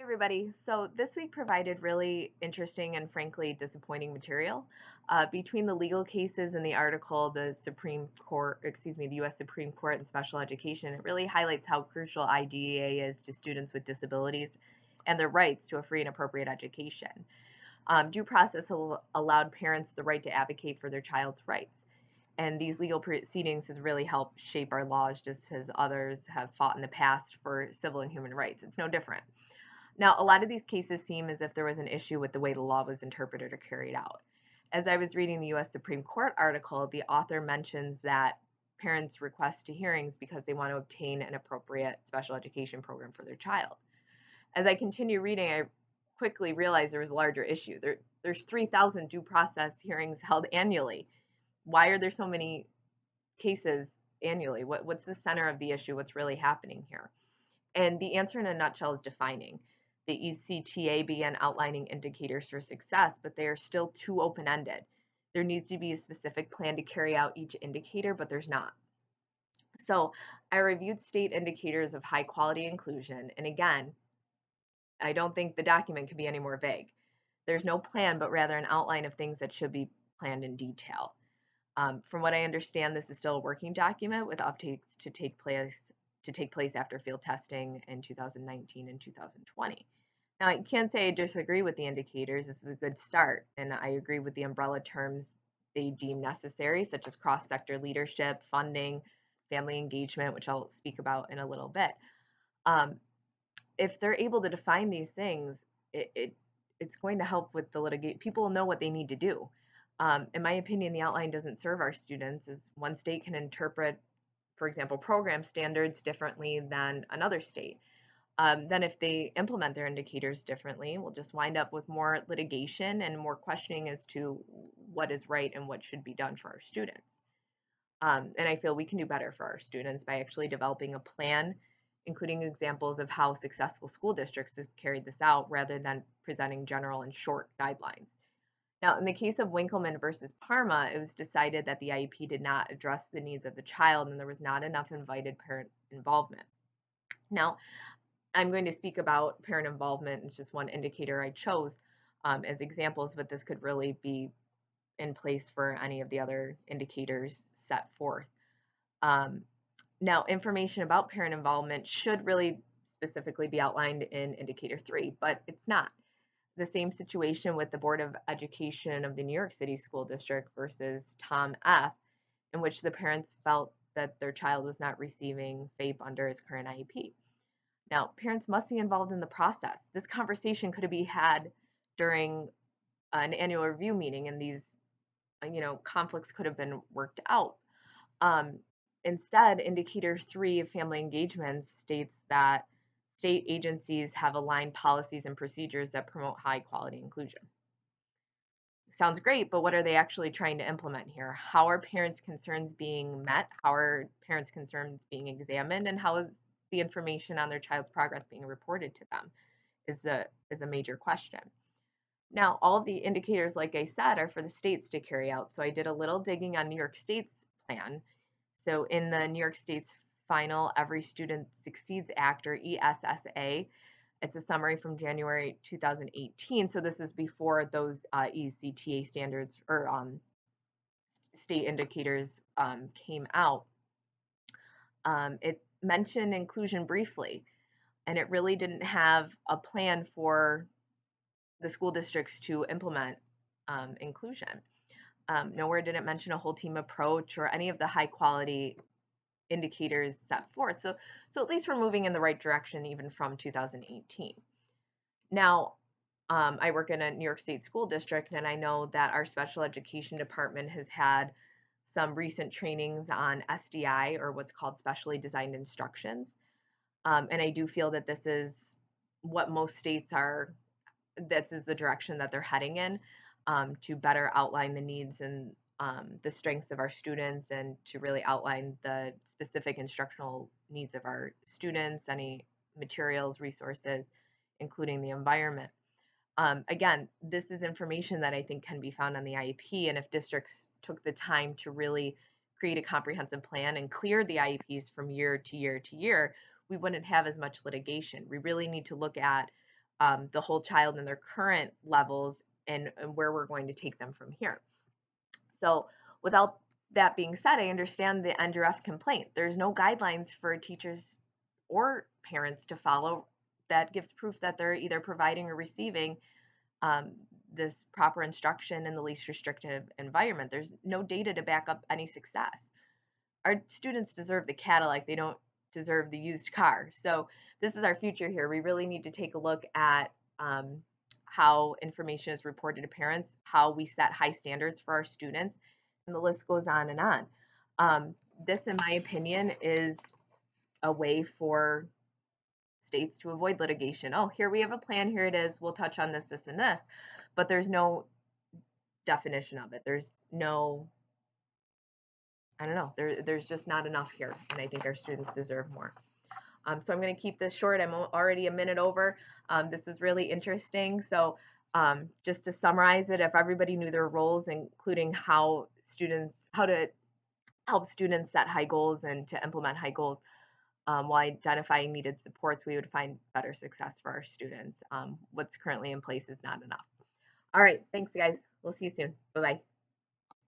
Hey everybody. So this week provided really interesting and frankly disappointing material. Between the legal cases and the article, the the U.S. Supreme Court and special education, it really highlights how crucial IDEA is to students with disabilities and their rights to a free and appropriate education. Due process allowed parents the right to advocate for their child's rights. And these legal proceedings has really helped shape our laws just as others have fought in the past for civil and human rights. It's no different. Now, a lot of these cases seem as if there was an issue with the way the law was interpreted or carried out. As I was reading the US Supreme Court article, the author mentions that parents request to hearings because they want to obtain an appropriate special education program for their child. As I continue reading, I quickly realized there was a larger issue. There's 3,000 due process hearings held annually. Why are there so many cases annually? What's the center of the issue? What's really happening here? And the answer in a nutshell is defining. The ECTA began outlining indicators for success, but they are still too open ended. There needs to be a specific plan to carry out each indicator, but there's not. So I reviewed state indicators of high quality inclusion, and again, I don't think the document could be any more vague. There's no plan, but rather an outline of things that should be planned in detail. From what I understand, this is still a working document with updates to take place after field testing in 2019 and 2020. Now, I can't say I disagree with the indicators. This is a good start, and I agree with the umbrella terms they deem necessary, such as cross-sector leadership, funding, family engagement, which I'll speak about in a little bit. Um, if they're able to define these things, it's going to help with the litigation. People will know what they need to do. In my opinion, the outline doesn't serve our students, as one state can interpret, for example, program standards differently than another state. Then if they implement their indicators differently, we'll just wind up with more litigation and more questioning as to what is right and what should be done for our students. And I feel we can do better for our students by actually developing a plan, including examples of how successful school districts have carried this out rather than presenting general and short guidelines. Now, in the case of Winkleman versus Parma, it was decided that the IEP did not address the needs of the child and there was not enough invited parent involvement. Now, I'm going to speak about parent involvement. It's just one indicator I chose as examples, but this could really be in place for any of the other indicators set forth. Um, Now, information about parent involvement should really specifically be outlined in Indicator 3, but it's not. The same situation with the Board of Education of the New York City School District versus Tom F., in which the parents felt that their child was not receiving FAPE under his current IEP. Now, parents must be involved in the process. This conversation could be had during an annual review meeting, and these, conflicts could have been worked out. Um, Instead, Indicator 3 of family engagement states that state agencies have aligned policies and procedures that promote high quality inclusion. Sounds great, but what are they actually trying to implement here? How are parents' concerns being met? How are parents' concerns being examined? And how is the information on their child's progress being reported to them? Is a major question. Now, all of the indicators, like I said, are for the states to carry out. So I did a little digging on New York State's plan. So in the New York State's final Every Student Succeeds Act, or ESSA, it's a summary from January 2018. So this is before those ECTA standards or state indicators came out. It mentioned inclusion briefly, and it really didn't have a plan for the school districts to implement inclusion. Nowhere did it mention a whole team approach or any of the high quality indicators set forth. So at least we're moving in the right direction even from 2018. Now, I work in a New York State school district, and I know that our special education department has had some recent trainings on SDI, or what's called specially designed instructions. And I do feel that this is what most states are, this is the direction that they're heading in, to better outline the needs and the strengths of our students and to really outline the specific instructional needs of our students, any materials, resources, including the environment. Again, this is information that I think can be found on the IEP, and if districts took the time to really create a comprehensive plan and clear the IEPs from year to year to year, we wouldn't have as much litigation. We really need to look at the whole child and their current levels and where we're going to take them from here. So, without that being said, I understand the NDRF complaint. There's no guidelines for teachers or parents to follow that gives proof that they're either providing or receiving um, this proper instruction in the least restrictive environment. There's no data to back up any success. Our students deserve the Cadillac, they don't deserve the used car. So, this is our future here. We really need to take a look at how information is reported to parents, how we set high standards for our students, and the list goes on and on. This, in my opinion, is a way for states to avoid litigation. Oh, here we have a plan, here it is, we'll touch on this, this, and this. But there's no definition of it. There's no, I don't know, there's just not enough here. And I think our students deserve more. So I'm going to keep this short. I'm already a minute over. This is really interesting. So just to summarize it, if everybody knew their roles, including how to help students set high goals and to implement high goals while identifying needed supports, we would find better success for our students. What's currently in place is not enough. All right. Thanks, guys. We'll see you soon. Bye-bye.